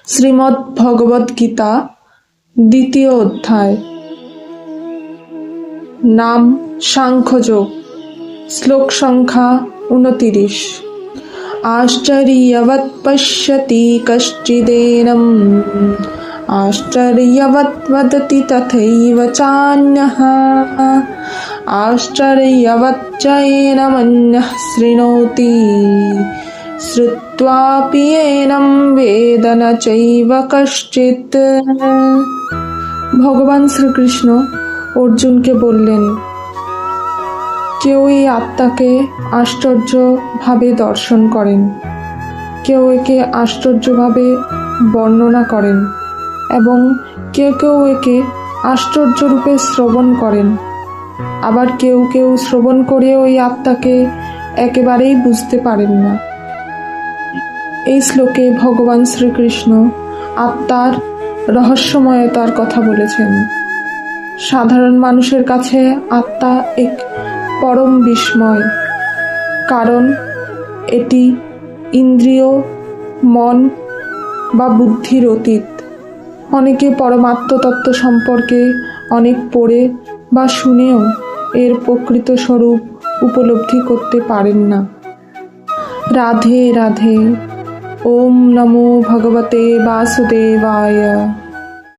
শ্রীমদ্ ভগবদ গীতা দ্বিতীয় অধ্যায়। নাম সাংখ্যযোগ। শ্লোক সংখ্যা 29। আশ্চর্যবৎ পশ্যতি কশ্চিদেনম আশ্চর্যবৎ বদতি তথৈব চান্যঃ আশ্চর্যবৎ চ এনমন্যঃ শৃণোতি শ্রুত্বাপি এনম বেদ ন চৈব কশ্চিৎ। ভগবান শ্রীকৃষ্ণ অর্জুনকে বললেন, কেউ এই আত্মাকে আশ্চর্যভাবে দর্শন করেন, কেউ একে আশ্চর্যভাবে বর্ণনা করেন এবং কেউ কেউ একে আশ্চর্যরূপে শ্রবণ করেন। আবার কেউ কেউ শ্রবণ করেও এই আত্মাকে একেবারেই বুঝতে পারেন না। এই শ্লোকে ভগবান শ্রীকৃষ্ণ আত্মার রহস্যময়তার কথা বলেছেন। সাধারণ মানুষের কাছে আত্মা এক পরম বিস্ময়, কারণ এটি ইন্দ্রিয়, মন বা বুদ্ধির অতীত। অনেকে পরমাত্মতত্ত্ব সম্পর্কে অনেক পড়ে বা শুনেও এর প্রকৃত স্বরূপ উপলব্ধি করতে পারেন না। রাধে রাধে। ওম নমো ভগবতে বাসুদেবায়।